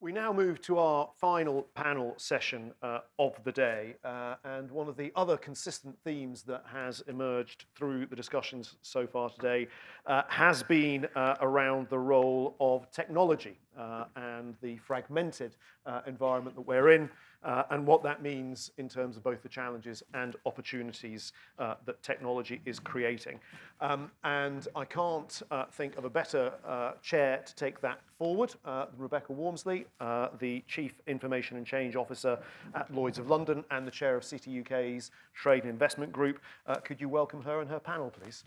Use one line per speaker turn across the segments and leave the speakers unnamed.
We now move to our final panel session of the day, and one of the other consistent themes that has emerged through the discussions so far today has been around the role of technology and the fragmented environment that we're in, and what that means in terms of both the challenges and opportunities that technology is creating. And I can't think of a better chair to take that forward, Rebecca Womersley, the Chief Information and Change Officer at Lloyd's of London and the Chair of City UK's Trade and Investment Group. Could you welcome her and her panel, please?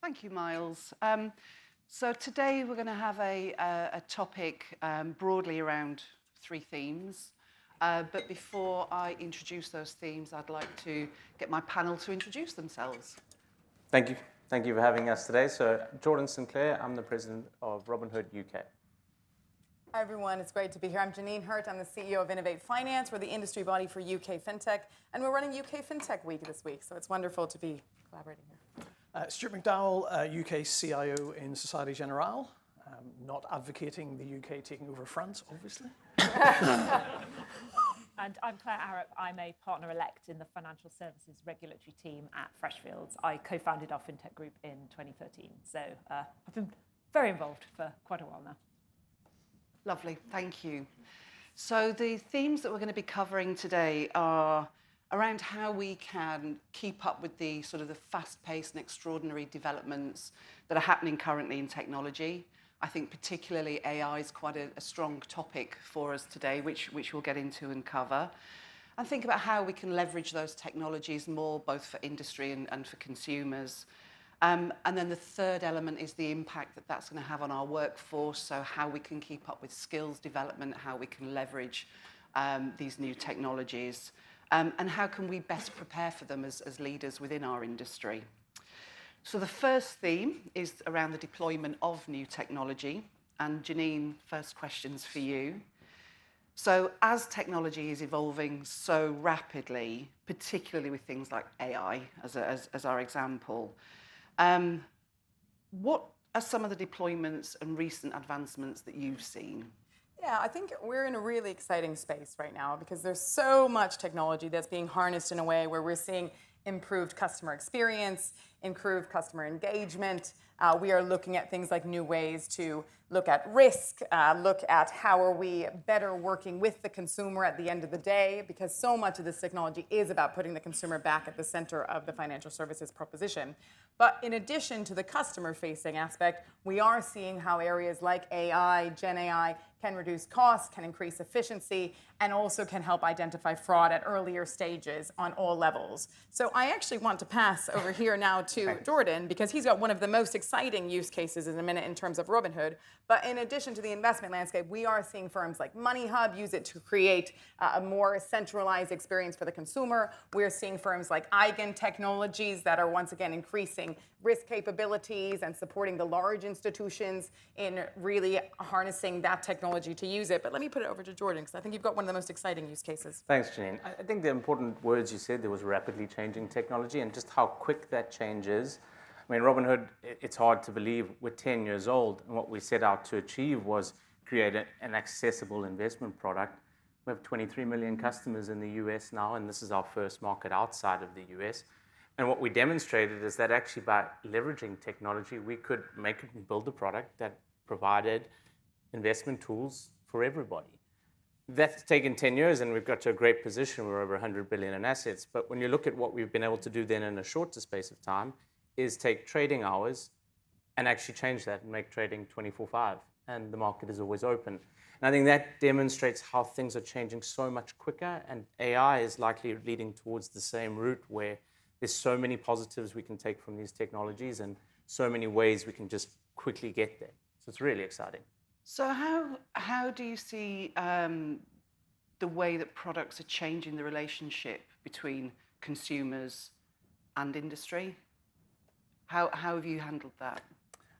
Thank you, Miles. So today we're going to have a topic broadly around three themes. But before I introduce those themes, I'd like to get my panel to introduce themselves.
Thank you. Thank you for having us today. So, Jordan Sinclair, I'm the president of Robinhood UK.
Hi, everyone. It's great to be here. I'm Janine Hirt. I'm the CEO of Innovate Finance. We're the industry body for UK FinTech, and we're running UK FinTech Week this week, so it's wonderful to be collaborating here.
Stuart McDowell, UK CIO in Société Générale. Not advocating the UK taking over France, obviously.
And I'm Claire Harrop. I'm a partner-elect in the Financial Services Regulatory Team at Freshfields. I co-founded our FinTech group in 2013, so I've been very involved for quite a while now.
Lovely, thank you. So the themes that we're going to be covering today are around how we can keep up with the sort of the fast-paced and extraordinary developments that are happening currently in technology. I think particularly AI is quite a strong topic for us today, which we'll get into and cover. And think about how we can leverage those technologies more, both for industry and for consumers. And then the third element is the impact that that's going to have on our workforce, so how we can keep up with skills development, how we can leverage these new technologies, and how can we best prepare for them as leaders within our industry. So the first theme is around the deployment of new technology. And Janine, first question's for you. So as technology is evolving so rapidly, particularly with things like AI as our example, what are some of the deployments and recent advancements that you've seen?
Yeah, I think we're in a really exciting space right now because there's so much technology that's being harnessed in a way where we're seeing improved customer experience, improved customer engagement. We are looking at things like new ways to look at risk, look at how are we better working with the consumer at the end of the day, because so much of this technology is about putting the consumer back at the center of the financial services proposition. But in addition to the customer-facing aspect, we are seeing how areas like AI, Gen AI, can reduce costs, can increase efficiency, and also can help identify fraud at earlier stages on all levels. So I actually want to pass over here now to Jordan, because he's got one of the most exciting use cases in a minute in terms of Robinhood. But in addition to the investment landscape, we are seeing firms like MoneyHub use it to create a more centralized experience for the consumer. We're seeing firms like Eigen Technologies that are once again increasing risk capabilities and supporting the large institutions in really harnessing that technology to use it. But let me put it over to Jordan, because I think you've got one of the most exciting use cases.
Thanks, Janine. I think the important words you said, there was rapidly changing technology and just how quick that change is. I mean, Robinhood, it's hard to believe we're 10 years old, and what we set out to achieve was create an accessible investment product. We have 23 million customers in the US now, and this is our first market outside of the US. And what we demonstrated is that actually by leveraging technology, we could make and build a product that provided investment tools for everybody. That's taken 10 years, and we've got to a great position. We're over 100 billion in assets. But when you look at what we've been able to do then in a shorter space of time, is take trading hours and actually change that and make trading 24/5, and the market is always open. And I think that demonstrates how things are changing so much quicker, and AI is likely leading towards the same route, where there's so many positives we can take from these technologies and so many ways we can just quickly get there. So it's really exciting.
So how do you see the way that products are changing the relationship between consumers and industry? How have you handled that?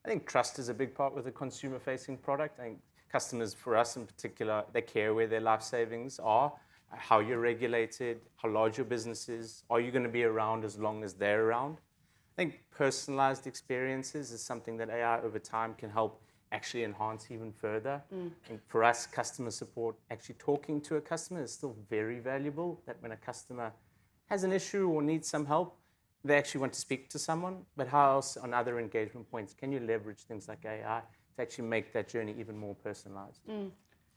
I think trust is a big part with a consumer-facing product. I think customers, for us in particular, they care where their life savings are, how you're regulated, how large your business is, are you going to be around as long as they're around? I think personalized experiences is something that AI over time can help actually enhance even further. And for us, customer support, actually talking to a customer is still very valuable, that when a customer has an issue or needs some help, they actually want to speak to someone. But how else on other engagement points can you leverage things like AI to actually make that journey even more personalized?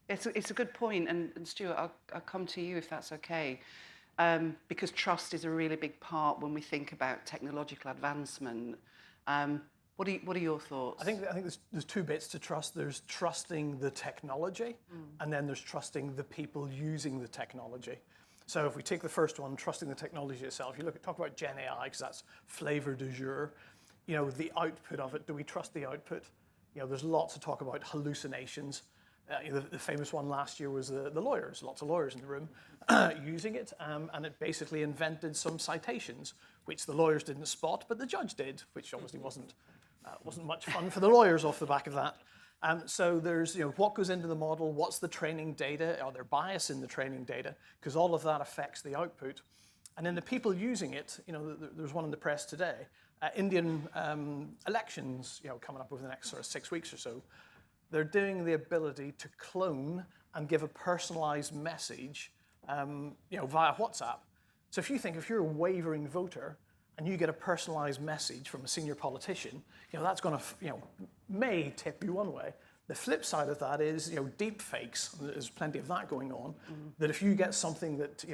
It's a good point, and Stuart, I'll come to you if that's okay, because trust is a really big part when we think about technological advancement. What are your thoughts?
I think there's two bits to trust. There's trusting the technology, and then there's trusting the people using the technology. So if we take the first one, trusting the technology itself, you talk about Gen AI, because that's flavor du jour. You know, the output of it, do we trust the output? You know, there's lots of talk about hallucinations. The famous one last year was the lawyers, lots of lawyers in the room using it, and it basically invented some citations, which the lawyers didn't spot, but the judge did, which obviously wasn't much fun for the lawyers off the back of that. So there's, what goes into the model, what's the training data, are there bias in the training data, because all of that affects the output. And then the people using it, there's one in the press today, Indian elections, coming up over the next sort of 6 weeks or so, they're doing the ability to clone and give a personalized message, via WhatsApp. So if you're a wavering voter and you get a personalized message from a senior politician, that's going to, may tip you one way. The flip side of that is, deep fakes. There's plenty of that going on. That if you get something that,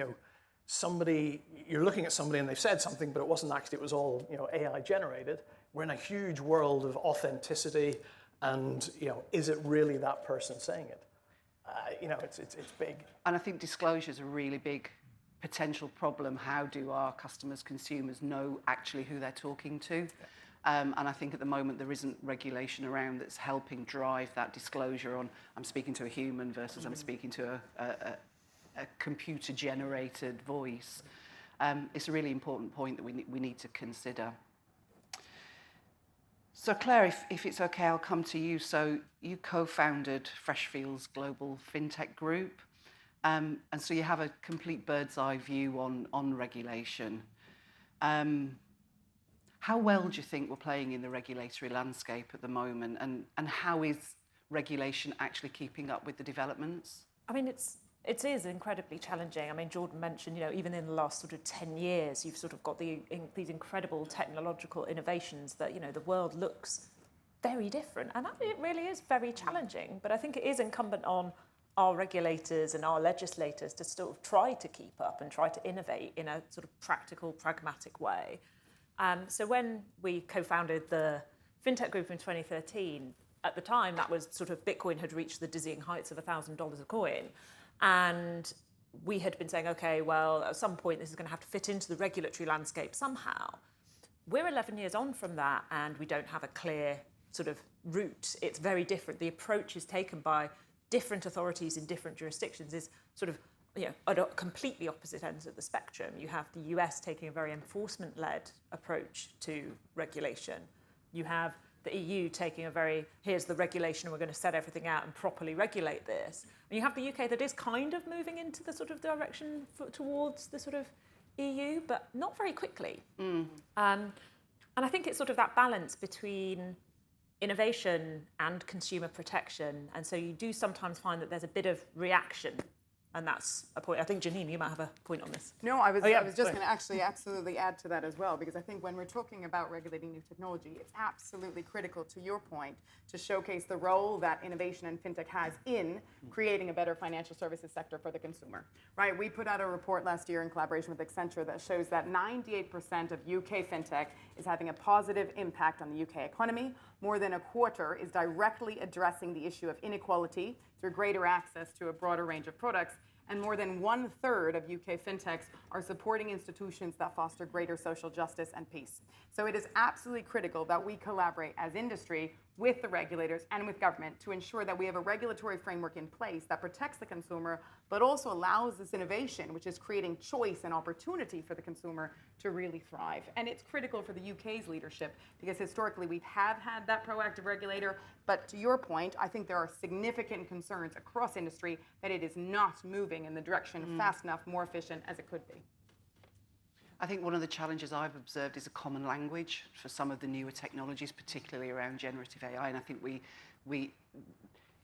you're looking at somebody and they've said something, but it wasn't actually, it was all, AI generated. We're in a huge world of authenticity, and is it really that person saying it? It's big.
And I think disclosure is a really big potential problem. How do our customers, consumers know actually who they're talking to? And I think at the moment there isn't regulation around that's helping drive that disclosure on I'm speaking to a human versus I'm speaking to a computer-generated voice. It's a really important point that we need to consider. So Claire, if it's okay, I'll come to you. So you co-founded Freshfields Global FinTech Group. And so you have a complete bird's eye view on regulation. How well do you think we're playing in the regulatory landscape at the moment? And how is regulation actually keeping up with the developments?
I mean, it is incredibly challenging. I mean, Jordan mentioned, even in the last sort of 10 years, you've sort of got these incredible technological innovations that, the world looks very different. And it really is very challenging. But I think it is incumbent on our regulators and our legislators to sort of try to keep up and try to innovate in a sort of practical, pragmatic way. So when we co-founded the FinTech Group in 2013, at the time that was sort of Bitcoin had reached the dizzying heights of $1,000 a coin. And we had been saying, okay, well, at some point this is going to have to fit into the regulatory landscape somehow. We're 11 years on from that, and we don't have a clear sort of route. It's very different. The approach is taken by different authorities in different jurisdictions is sort of, at completely opposite ends of the spectrum. You have the US taking a very enforcement-led approach to regulation. You have the EU taking here's the regulation, and we're going to set everything out and properly regulate this. And you have the UK that is kind of moving into the sort of direction towards the sort of EU, but not very quickly. And I think it's sort of that balance between innovation and consumer protection. And so you do sometimes find that there's a bit of reaction. And that's a point. I think, Janine, you might have a point on this.
No, I was just going to actually absolutely add to that as well, because I think when we're talking about regulating new technology, it's absolutely critical, to your point, to showcase the role that innovation and fintech has in creating a better financial services sector for the consumer. Right? We put out a report last year in collaboration with Accenture that shows that 98% of UK fintech is having a positive impact on the UK economy. More than a quarter is directly addressing the issue of inequality through greater access to a broader range of products. And more than 1/3 of UK fintechs are supporting institutions that foster greater social justice and peace. So it is absolutely critical that we collaborate as industry with the regulators and with government to ensure that we have a regulatory framework in place that protects the consumer, but also allows this innovation, which is creating choice and opportunity for the consumer, to really thrive. And it's critical for the UK's leadership, because historically we have had that proactive regulator, but to your point, I think there are significant concerns across industry that it is not moving in the direction fast enough, more efficient as it could be.
I think one of the challenges I've observed is a common language for some of the newer technologies, particularly around generative AI. And I think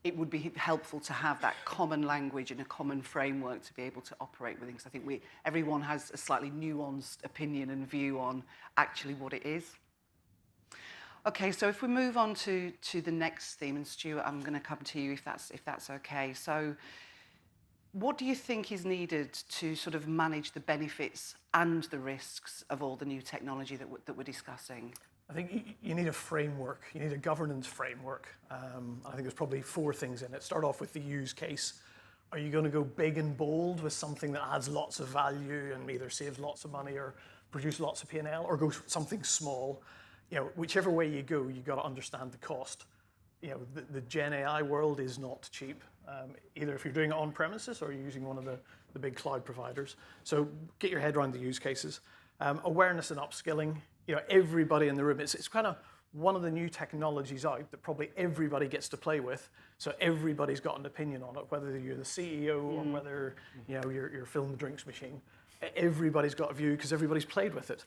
it would be helpful to have that common language and a common framework to be able to operate within. Because I think everyone has a slightly nuanced opinion and view on actually what it is. Okay, so if we move on to the next theme, and Stuart, I'm going to come to you if that's okay. So, what do you think is needed to sort of manage the benefits and the risks of all the new technology that we're discussing?
I think you need a framework. You need a governance framework. I think there's probably 4 things in it. Start off with the use case. Are you going to go big and bold with something that adds lots of value and either saves lots of money or produce lots of P&L, or go something small? Whichever way you go, you got to understand the cost. The Gen AI world is not cheap. Either if you're doing it on premises or you're using one of the big cloud providers. So get your head around the use cases. Awareness and upskilling. Everybody in the room. It's kind of one of the new technologies out that probably everybody gets to play with. So everybody's got an opinion on it, whether you're the CEO or whether you're filling the drinks machine. Everybody's got a view because everybody's played with it.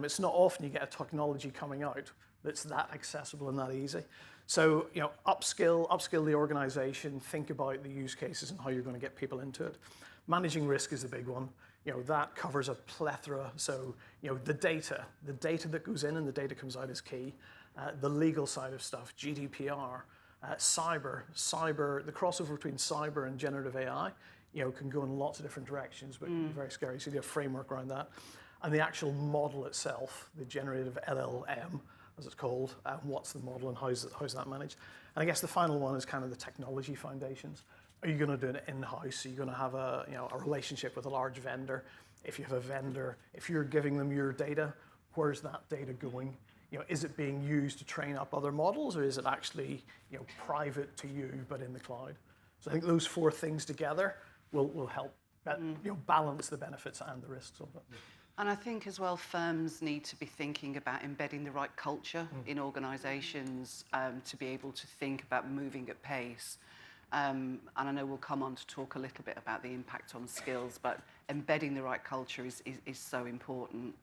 It's not often you get a technology coming out that's that accessible and that easy. So upskill the organization, think about the use cases and how you're going to get people into it. Managing risk is the big one. That covers a plethora. So the data that goes in and the data comes out is key. The legal side of stuff, GDPR, cyber, the crossover between cyber and generative AI, can go in lots of different directions, but very scary. So you need a framework around that. And the actual model itself, the generative LLM, as it's called, what's the model and how's that managed? And I guess the final one is kind of the technology foundations. Are you going to do it in-house? Are you going to have a relationship with a large vendor? If you have a vendor, if you're giving them your data, where's that data going? Is it being used to train up other models, or is it actually private to you but in the cloud? So I think those 4 things together will help balance the benefits and the risks of it.
And I think as well, firms need to be thinking about embedding the right culture in organisations to be able to think about moving at pace. And I know we'll come on to talk a little bit about the impact on skills, but embedding the right culture is so important.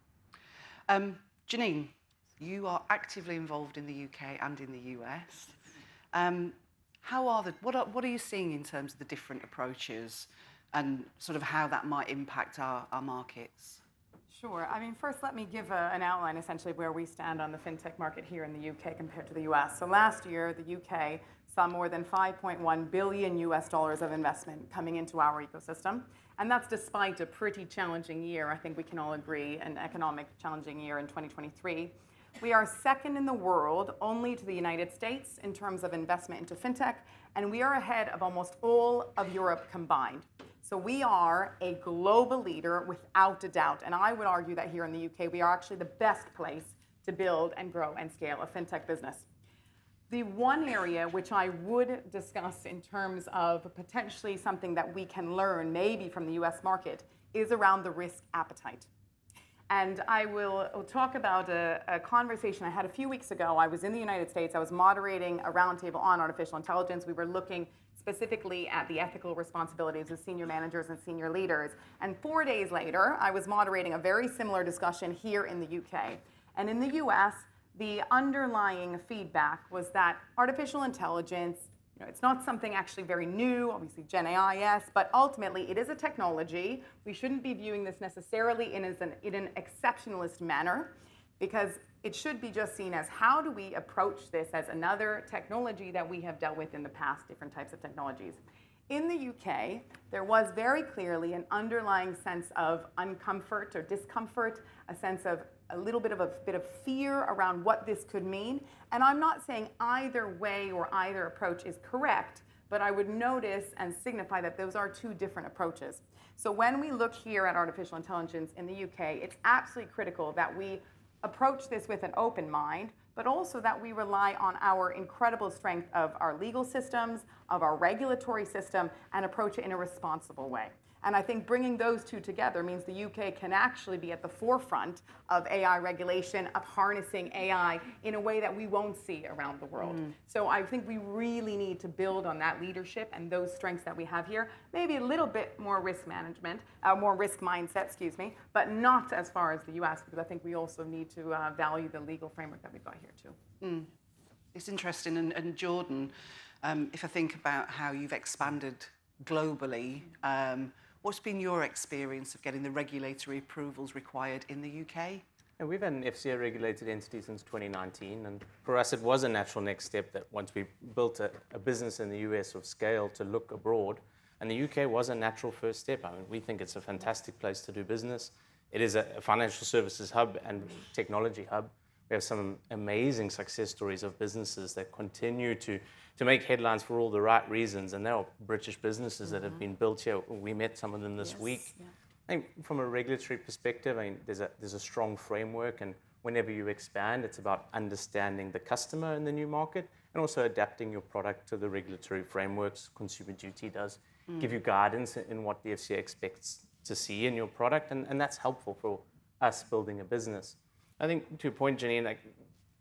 Janine, you are actively involved in the UK and in the US. What are you seeing in terms of the different approaches and sort of how that might impact our markets?
Sure. First, let me give an outline essentially of where we stand on the fintech market here in the UK compared to the US. So last year, the UK saw more than $5.1 billion of investment coming into our ecosystem. And that's despite a pretty challenging year, I think we can all agree, an economic challenging year in 2023. We are second in the world only to the United States in terms of investment into fintech, and we are ahead of almost all of Europe combined. So we are a global leader without a doubt, and I would argue that here in the UK, we are actually the best place to build and grow and scale a fintech business. The one area which I would discuss in terms of potentially something that we can learn maybe from the US market is around the risk appetite. And I will talk about a conversation I had a few weeks ago. I was in the United States. I was moderating a roundtable on artificial intelligence. We were looking specifically at the ethical responsibilities of senior managers and senior leaders. And 4 days later, I was moderating a very similar discussion here in the UK. And in the US, the underlying feedback was that artificial intelligence, it's not something actually very new, obviously Gen AI, yes, but ultimately it is a technology. We shouldn't be viewing this necessarily in an exceptionalist manner, because it should be just seen as how do we approach this as another technology that we have dealt with in the past, different types of technologies. In the UK, there was very clearly an underlying sense of uncomfort or discomfort, a sense of a bit of fear around what this could mean. And I'm not saying either way or either approach is correct, but I would notice and signify that those are 2 different approaches. So when we look here at artificial intelligence in the UK, it's absolutely critical that we approach this with an open mind, but also that we rely on our incredible strength of our legal systems, of our regulatory system, and approach it in a responsible way. And I think bringing those two together means the UK can actually be at the forefront of AI regulation, of harnessing AI in a way that we won't see around the world. So I think we really need to build on that leadership and those strengths that we have here. Maybe a little bit more risk management, more risk mindset, excuse me, but not as far as the US, because I think we also need to value the legal framework that we've got here too.
It's interesting, and Jordan, if I think about how you've expanded globally, what's been your experience of getting the regulatory approvals required in the UK?
And we've had an FCA regulated entity since 2019, and for us it was a natural next step that once we built a business in the US of scale to look abroad, and the UK was a natural first step. I mean, we think it's a fantastic place to do business. It is a financial services hub and technology hub. We have some amazing success stories of businesses that continue to make headlines for all the right reasons, and they are British businesses that have been built here. We met some of them this week.
Yeah.
I think from a regulatory perspective, I mean, there's a strong framework, and whenever you expand, it's about understanding the customer in the new market and also adapting your product to the regulatory frameworks. Consumer Duty does give you guidance in what the FCA expects to see in your product, and that's helpful for us building a business. I think to your point, Janine, like,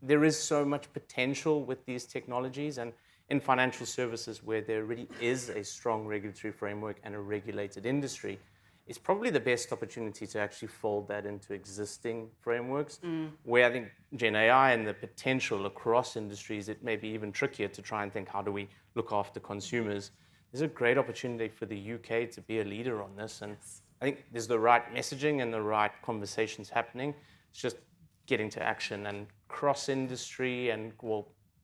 there is so much potential with these technologies, and in financial services where there really is a strong regulatory framework and a regulated industry, it's probably the best opportunity to actually fold that into existing frameworks, where I think Gen AI and the potential across industries, it may be even trickier to try and think, how do we look after consumers? There's a great opportunity for the UK to be a leader on this, and I think there's the right messaging and the right conversations happening. It's just getting to action and cross-industry and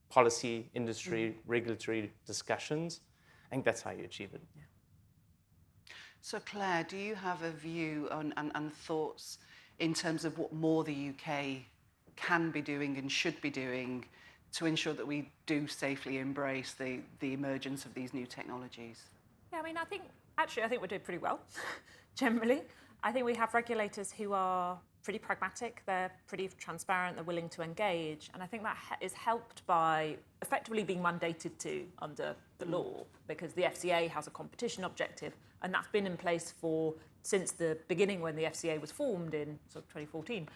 policy, industry, regulatory discussions. I think that's how you achieve it. Yeah.
So Claire, do you have a view and thoughts in terms of what more the UK can be doing and should be doing to ensure that we do safely embrace the emergence of these new technologies?
Yeah, I mean, I think we're doing pretty well, generally. I think we have regulators who are pretty pragmatic, they're pretty transparent, they're willing to engage, and I think that is helped by effectively being mandated to under the law, because the FCA has a competition objective, and that's been in place since the beginning when the FCA was formed in sort of 2014.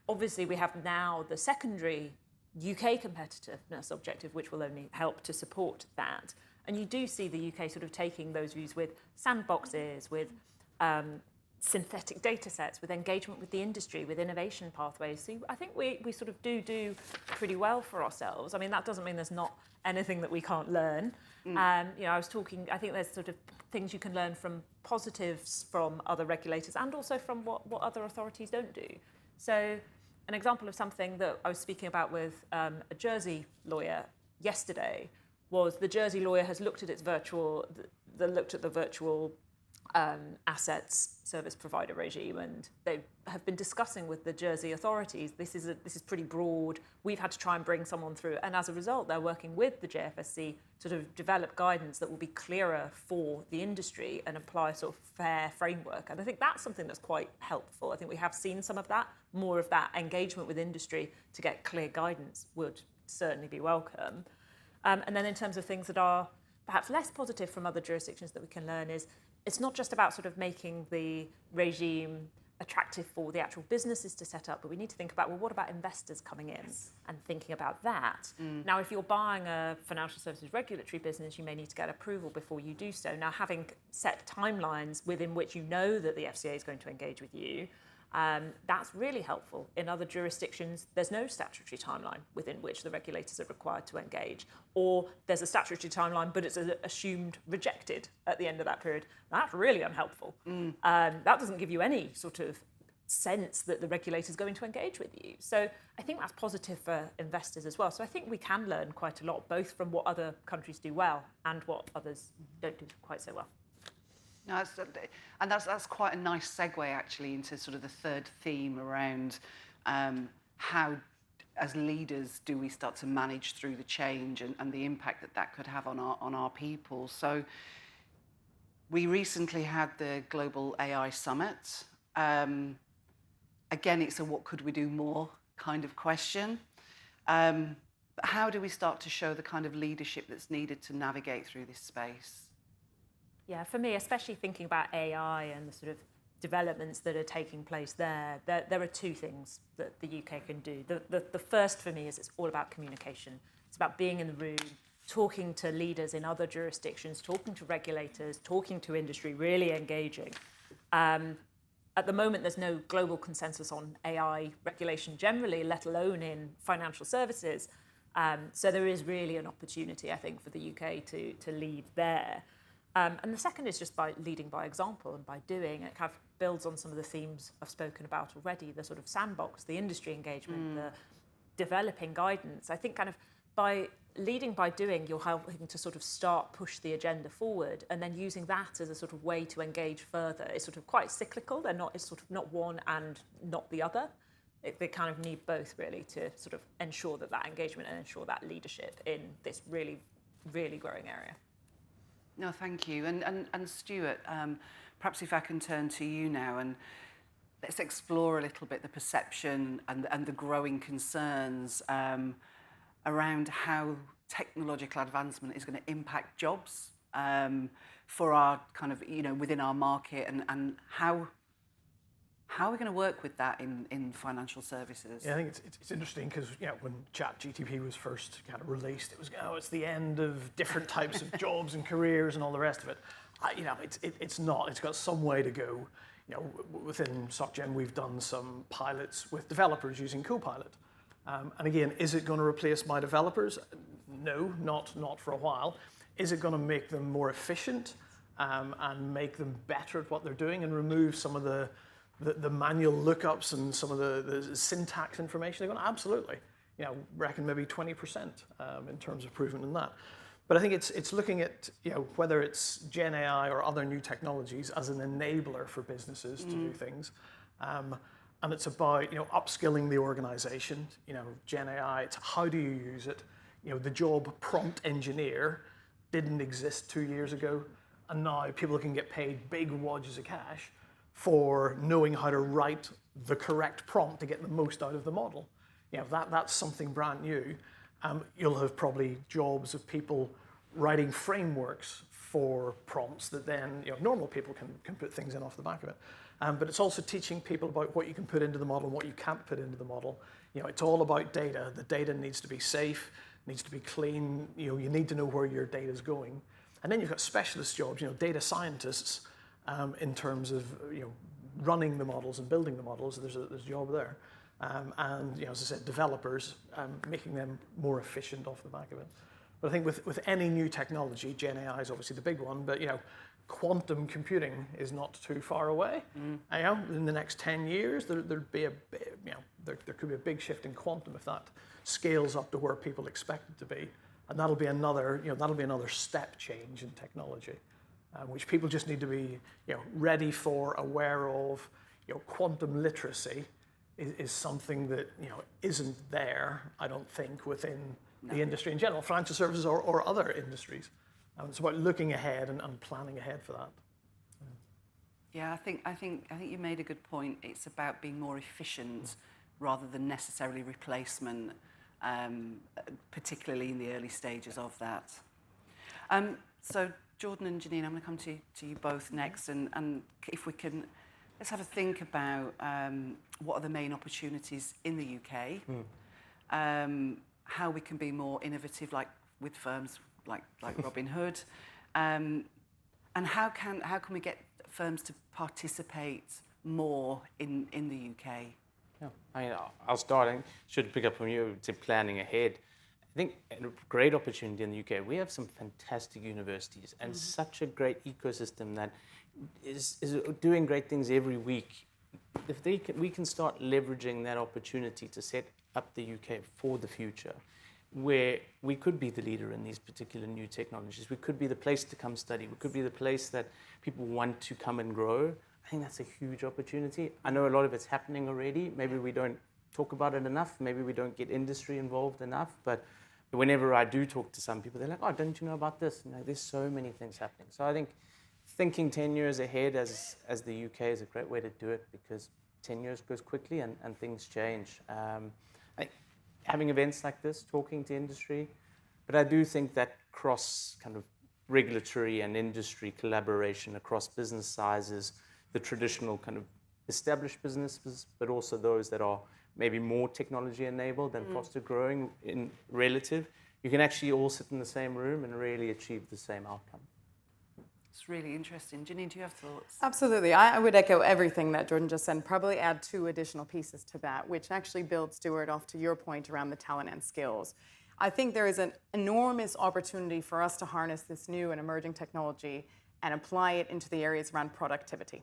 Obviously, we have now the secondary UK competitiveness objective, which will only help to support that. And you do see the UK sort of taking those views with sandboxes, with synthetic data sets, with engagement with the industry, with innovation pathways. So I think we sort of do pretty well for ourselves. I mean, that doesn't mean there's not anything that we can't learn. I think there's sort of things you can learn from positives from other regulators and also from what other authorities don't do. So an example of something that I was speaking about with a Jersey lawyer yesterday was the Jersey lawyer has looked at its virtual assets service provider regime, and they have been discussing with the Jersey authorities. This is pretty broad. We've had to try and bring someone through, and as a result, they're working with the JFSC to sort of develop guidance that will be clearer for the industry and apply a sort of fair framework. And I think that's something that's quite helpful. I think we have seen some of that. More of that engagement with industry to get clear guidance would certainly be welcome. And then in terms of things that are perhaps less positive from other jurisdictions that we can learn is, it's not just about sort of making the regime attractive for the actual businesses to set up, but we need to think about, well, what about investors coming in and thinking about that? Now, if you're buying a financial services regulatory business, you may need to get approval before you do so. Now, having set timelines within which you know that the FCA is going to engage with you, that's really helpful. In other jurisdictions, there's no statutory timeline within which the regulators are required to engage, or there's a statutory timeline, but it's assumed rejected at the end of that period. That's really unhelpful. That doesn't give you any sort of sense that the regulator is going to engage with you. So I think that's positive for investors as well. So I think we can learn quite a lot, both from what other countries do well and what others don't do quite so well.
No, that's quite a nice segue actually into sort of the third theme around how, as leaders, do we start to manage through the change and the impact that could have on our people. So we recently had the Global AI Summit. Again, it's a what could we do more kind of question. But how do we start to show the kind of leadership that's needed to navigate through this space?
Yeah, for me, especially thinking about AI and the sort of developments that are taking place there are two things that the UK can do. The first for me is it's all about communication. It's about being in the room, talking to leaders in other jurisdictions, talking to regulators, talking to industry, really engaging. At the moment, there's no global consensus on AI regulation generally, let alone in financial services. So there is really an opportunity, I think, for the UK to lead there. And the second is just by leading by example and by doing. It kind of builds on some of the themes I've spoken about already, the sort of sandbox, the industry engagement, the developing guidance. I think kind of by leading by doing, you're helping to sort of push the agenda forward, and then using that as a sort of way to engage further. It's sort of quite cyclical. It's sort of not one and not the other. They kind of need both really to sort of ensure that engagement and ensure that leadership in this really, really growing area.
No, thank you. And Stuart, perhaps if I can turn to you now, and let's explore a little bit the perception and the growing concerns around how technological advancement is going to impact jobs for our kind of, within our market, and how are we going to work with that in financial services?
Yeah, I think it's interesting because when ChatGPT was first kind of released, it was it's the end of different types of jobs and careers and all the rest of it. It's not. It's got some way to go. Within SocGen, we've done some pilots with developers using Copilot. And again, is it going to replace my developers? No, not for a while. Is it going to make them more efficient and make them better at what they're doing and remove some of the manual lookups and some of the syntax information? They're going to absolutely, reckon maybe 20% in terms of improvement in that. But I think it's looking at whether it's Gen AI or other new technologies as an enabler for businesses to do things. And it's about upskilling the organization. Gen AI, it's how do you use it? The job prompt engineer didn't exist 2 years ago, and now people can get paid big wages of cash for knowing how to write the correct prompt to get the most out of the model. That's something brand new. You'll have probably jobs of people writing frameworks for prompts that then normal people can put things in off the back of it. But it's also teaching people about what you can put into the model and what you can't put into the model. It's all about data. The data needs to be safe, needs to be clean. You need to know where your data is going. And then you've got specialist jobs, data scientists, in terms of running the models and building the models. There's a job there. And as I said, developers, making them more efficient off the back of it. But I think with any new technology, Gen AI is obviously the big one, but quantum computing is not too far away. In the next 10 years, there could be a big shift in quantum if that scales up to where people expect it to be, and that'll be another step change in technology, which people just need to be ready for, aware of. Quantum literacy is something that isn't there, I don't think, within the industry in general, financial services or other industries. It's about looking ahead and planning ahead for that.
Yeah, I think you made a good point. It's about being more efficient rather than necessarily replacement, particularly in the early stages of that. So Jordan and Janine, I'm going to come to you both next, and if we can, let's have a think about what are the main opportunities in the UK, how we can be more innovative, like with firms like Robinhood, and how can we get firms to participate more in the UK?
Yeah, I'll start. I should pick up from you to planning ahead. I think a great opportunity in the UK. We have some fantastic universities and such a great ecosystem that is doing great things every week. If we can start leveraging that opportunity to set up the UK for the future, where we could be the leader in these particular new technologies. We could be the place to come study. We could be the place that people want to come and grow. I think that's a huge opportunity. I know a lot of it's happening already. Maybe we don't talk about it enough. Maybe we don't get industry involved enough. But whenever I do talk to some people, they're like, oh, don't you know about this? There's so many things happening. So I think thinking 10 years ahead as the UK is a great way to do it, because 10 years goes quickly and things change. Having events like this, talking to industry, but I do think that cross kind of regulatory and industry collaboration across business sizes, the traditional kind of established businesses, but also those that are maybe more technology enabled and faster growing in relative, you can actually all sit in the same room and really achieve the same outcome.
It's really interesting. Janine, do you have thoughts?
Absolutely. I would echo everything that Jordan just said and probably add 2 additional pieces to that, which actually builds, Stuart, off to your point around the talent and skills. I think there is an enormous opportunity for us to harness this new and emerging technology and apply it into the areas around productivity.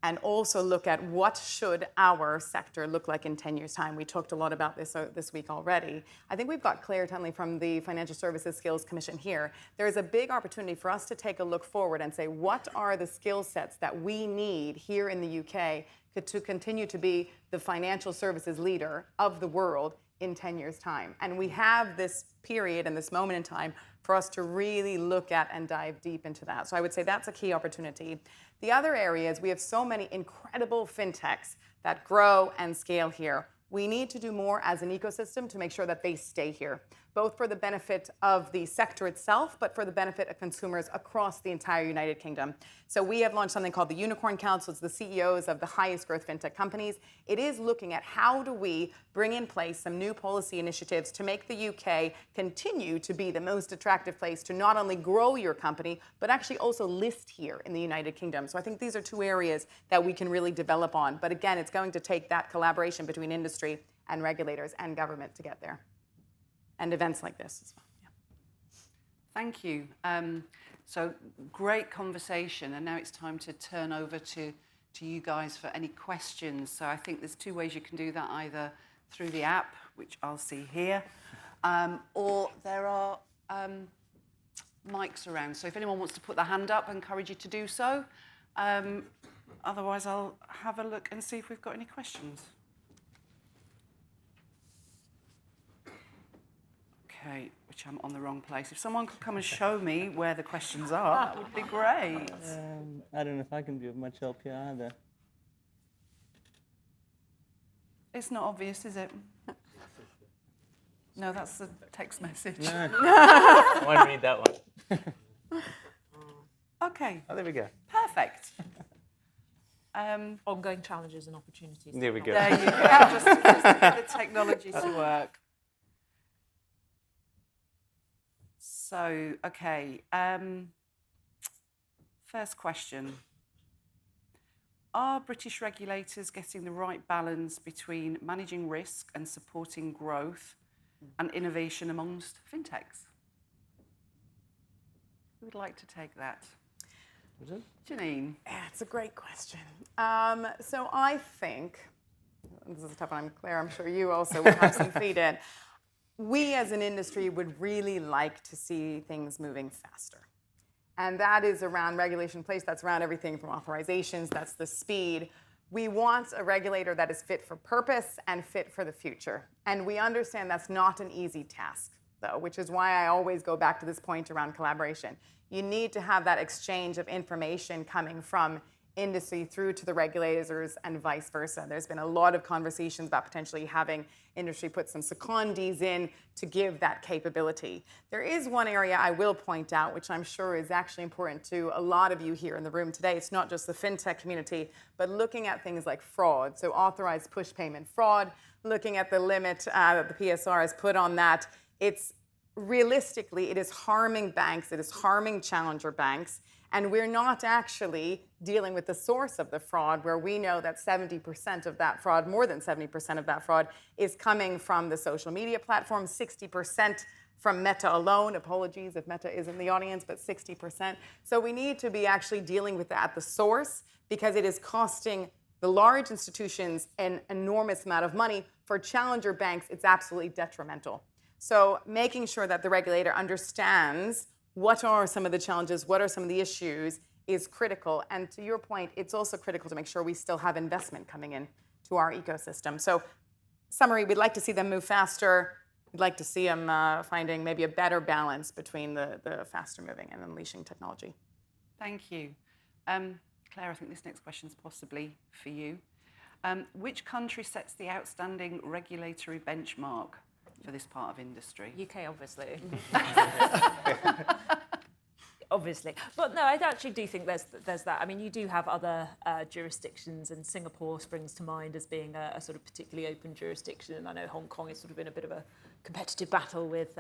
And also look at what should our sector look like in 10 years' time. We talked a lot about this week already. I think we've got Claire Tunley from the Financial Services Skills Commission here. There is a big opportunity for us to take a look forward and say, what are the skill sets that we need here in the UK to continue to be the financial services leader of the world in 10 years' time? And we have this period and this moment in time for us to really look at and dive deep into that. So I would say that's a key opportunity. The other area is we have so many incredible fintechs that grow and scale here. We need to do more as an ecosystem to make sure that they stay here, both for the benefit of the sector itself, but for the benefit of consumers across the entire United Kingdom. So we have launched something called the Unicorn Council. It's the CEOs of the highest growth fintech companies. It is looking at how do we bring in place some new policy initiatives to make the UK continue to be the most attractive place to not only grow your company, but actually also list here in the United Kingdom. So I think these are 2 areas that we can really develop on. But again, it's going to take that collaboration between industry and regulators and government to get there. And events like this as well. Yeah.
Thank you. So great conversation, and now it's time to turn over to you guys for any questions. So I think there's 2 ways you can do that, either through the app, which I'll see here, or there are mics around. So if anyone wants to put their hand up, I encourage you to do so. Otherwise, I'll have a look and see if we've got any questions. Okay, which I'm on the wrong place. If someone could come and show me where the questions are, that would be great.
I don't know if I can be of much help here either.
It's not obvious, is it? No, that's the text message.
No. I want to read that one.
Okay.
Oh, there we go.
Perfect.
Ongoing challenges and opportunities.
There we go.
There you go. Just to get the technology to work. So, okay. First question. Are British regulators getting the right balance between managing risk and supporting growth and innovation amongst fintechs? Who would like to take that? Janine.
Yeah, it's a great question. So I think, this is a tough one, Claire, I'm sure you also will have some feed in. We as an industry would really like to see things moving faster. And that is around regulation in place, that's around everything from authorizations, that's the speed. We want a regulator that is fit for purpose and fit for the future. And we understand that's not an easy task, though, which is why I always go back to this point around collaboration. You need to have that exchange of information coming from industry through to the regulators and vice versa. There's been a lot of conversations about potentially having industry put some secondees in to give that capability. There is one area I will point out, which I'm sure is actually important to a lot of you here in the room today. It's not just the fintech community, but looking at things like fraud. So authorized push payment fraud, looking at the limit that the PSR has put on that. It's realistically, it is harming banks, it is harming challenger banks, and we're not actually dealing with the source of the fraud, where we know that 70% of that fraud, more than 70% of that fraud, is coming from the social media platforms, 60% from Meta alone. Apologies if Meta is in the audience, but 60%. So we need to be actually dealing with that at the source, because it is costing the large institutions an enormous amount of money. For challenger banks, it's absolutely detrimental. So making sure that the regulator understands what are some of the challenges, what are some of the issues, is critical. And to your point, it's also critical to make sure we still have investment coming in to our ecosystem. So summary, we'd like to see them move faster. We'd like to see them finding maybe a better balance between the faster moving and unleashing technology.
Thank you. Claire, I think this next question is possibly for you. Which country sets the outstanding regulatory benchmark for this part of industry?
UK, obviously. Obviously. But no, I actually do think there's that. I mean, you do have other jurisdictions, and Singapore springs to mind as being a sort of particularly open jurisdiction. And I know Hong Kong has sort of been a bit of a competitive battle with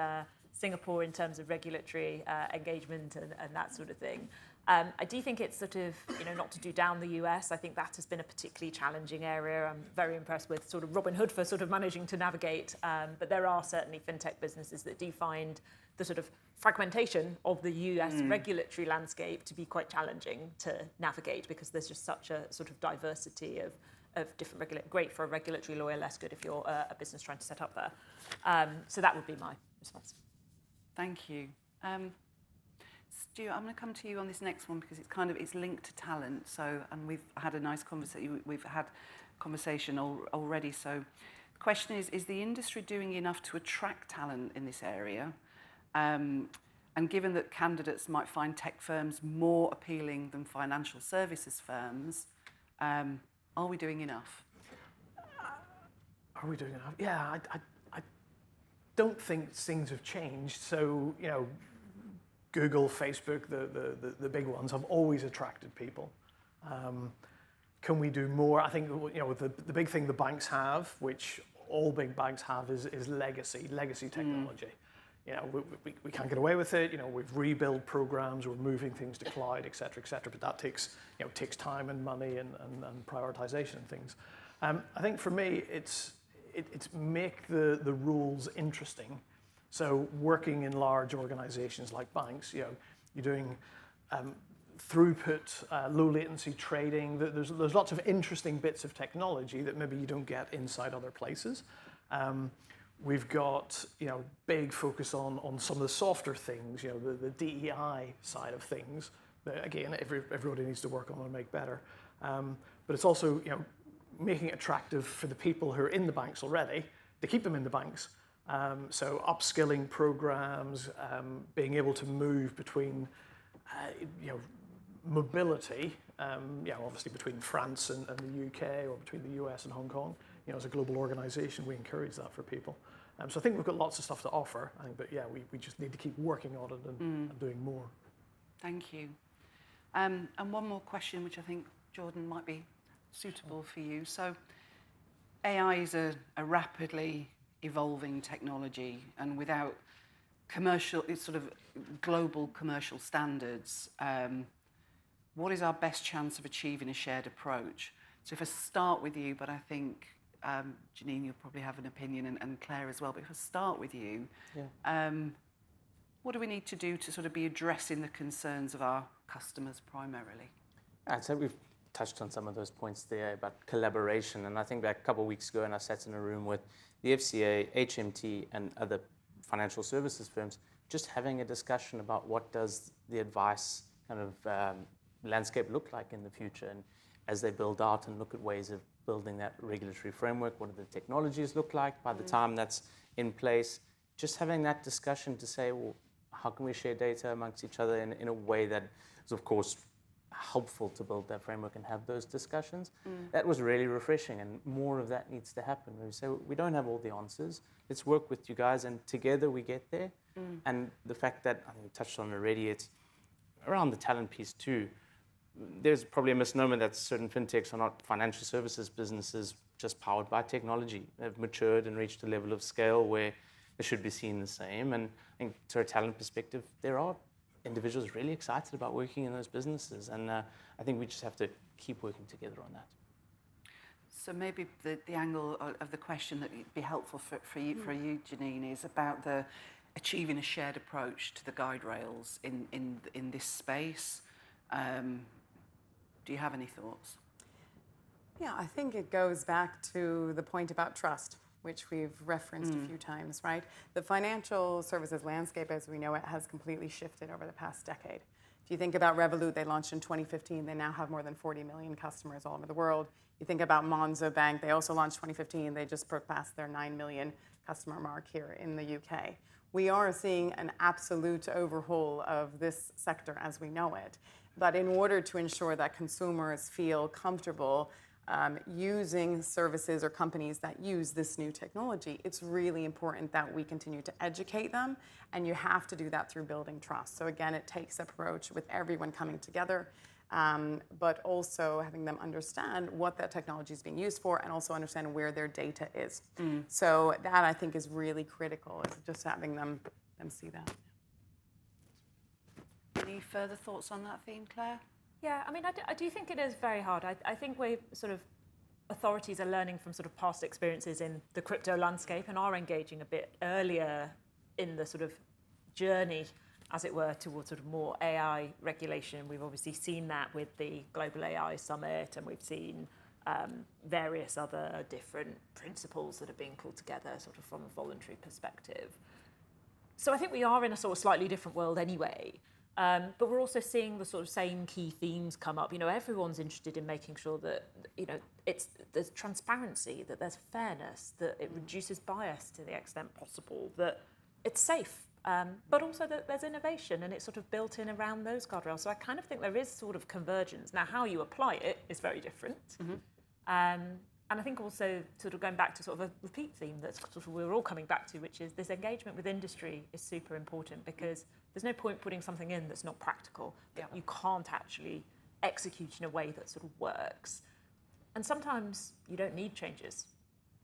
Singapore in terms of regulatory engagement and that sort of thing. I do think it's sort of, not to do down the US, I think that has been a particularly challenging area. I'm very impressed with sort of Robinhood for sort of managing to navigate, but there are certainly fintech businesses that do find the sort of fragmentation of the US regulatory landscape to be quite challenging to navigate, because there's just such a sort of diversity of different regulators. Great for a regulatory lawyer, less good if you're a business trying to set up there. So that would be my response.
Thank you. Stuart, I'm going to come to you on this next one because it's linked to talent. So, and we've had a nice conversation. We've had conversation already. So, the question is the industry doing enough to attract talent in this area? And given that candidates might find tech firms more appealing than financial services firms, are we doing enough?
Are we doing enough? Yeah, I don't think things have changed. So, Google, Facebook, the big ones have always attracted people. Can we do more? I think the big thing the banks have, which all big banks have, is legacy technology. We can't get away with it. We've rebuilt programs, we're moving things to cloud, et cetera, but that takes time and money and prioritization and things. I think for me, it's make the rules interesting. So working in large organizations like banks, you're doing throughput, low latency trading. There's lots of interesting bits of technology that maybe you don't get inside other places. We've got big focus on some of the softer things, the DEI side of things. That, again, everybody needs to work on and make better. But it's also making it attractive for the people who are in the banks already to keep them in the banks. So upskilling programs, being able to move between, mobility, obviously between France and the UK or between the US and Hong Kong. As a global organization, we encourage that for people. So I think we've got lots of stuff to offer. But yeah, we just need to keep working on it and doing more.
Thank you. And one more question, which I think, Jordan, might be suitable for you. So AI is a rapidly evolving technology, and without it's sort of global commercial standards, what is our best chance of achieving a shared approach? So if I start with you, but I think Janine, you'll probably have an opinion, and Claire as well, but if I start with you, what do we need to do to sort of be addressing the concerns of our customers primarily?
I'd say we've touched on some of those points there about collaboration, and I think that a couple of weeks ago, and I sat in a room with the FCA, HMT, and other financial services firms, just having a discussion about what does the advice kind of landscape look like in the future, and as they build out and look at ways of building that regulatory framework, what do the technologies look like by the time that's in place, just having that discussion to say, well, how can we share data amongst each other in a way that is, of course, helpful to build that framework and have those discussions. That was really refreshing, and more of that needs to happen. We say, we don't have all the answers. Let's work with you guys, and together we get there. And the fact that, I think we touched on already, it's around the talent piece too. There's probably a misnomer that certain fintechs are not financial services businesses just powered by technology. They've matured and reached a level of scale where they should be seen the same. And I think to a talent perspective, there are individuals really excited about working in those businesses, and I think we just have to keep working together on that.
So maybe the angle of the question that would be helpful for you, Janine, is about the achieving a shared approach to the guide rails in this space. Do you have any thoughts?
Yeah, I think it goes back to the point about trust, which we've referenced a few times, right? The financial services landscape as we know it has completely shifted over the past decade. If you think about Revolut, they launched in 2015. They now have more than 40 million customers all over the world. You think about Monzo Bank, they also launched 2015. They just surpassed their 9 million customer mark here in the UK. We are seeing an absolute overhaul of this sector as we know it. But in order to ensure that consumers feel comfortable, using services or companies that use this new technology, it's really important that we continue to educate them, and you have to do that through building trust. So again, it takes approach with everyone coming together, but also having them understand what that technology is being used for, and also understand where their data is. So that, I think, is really critical, is just having them see that.
Any further thoughts on that theme, Claire?
Yeah, I mean, I do think it is very hard. I think we sort of, authorities are learning from sort of past experiences in the crypto landscape and are engaging a bit earlier in the sort of journey, as it were, towards sort of more AI regulation. We've obviously seen that with the Global AI Summit, and we've seen various other different principles that are being pulled together sort of from a voluntary perspective. So I think we are in a sort of slightly different world anyway. But we're also seeing the sort of same key themes come up. You know, everyone's interested in making sure that, you know, there's transparency, that there's fairness, that it reduces bias to the extent possible, that it's safe, but also that there's innovation and it's sort of built in around those guardrails. So I kind of think there is sort of convergence. Now, how you apply it is very different. And I think also sort of going back to sort of a repeat theme that sort of we're all coming back to, which is this engagement with industry is super important, because there's no point putting something in that's not practical, that you can't actually execute in a way that sort of works. And sometimes you don't need changes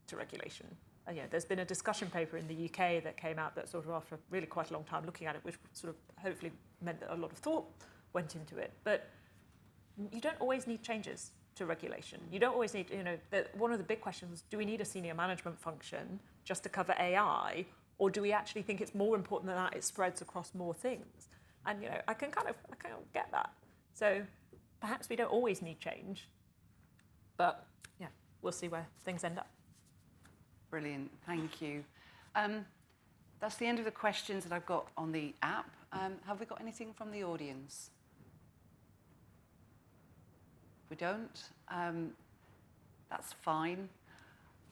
to regulation. And, you know, there's been a discussion paper in the UK that came out that sort of after really quite a long time looking at it, which sort of hopefully meant that a lot of thought went into it. But you don't always need changes to regulation. You don't always need, you know, one of the big questions, do we need a senior management function just to cover AI, or do we actually think it's more important than that it spreads across more things? And, you know, I can kind of get that. So perhaps we don't always need change, but yeah, we'll see where things end up.
Brilliant, thank you. That's the end of the questions that I've got on the app. Have we got anything from the audience? We don't, that's fine.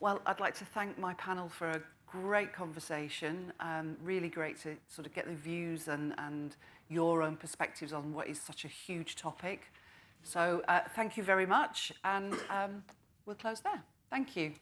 Well, I'd like to thank my panel for a great conversation. Really great to sort of get the views and your own perspectives on what is such a huge topic. So thank you very much, and we'll close there. Thank you.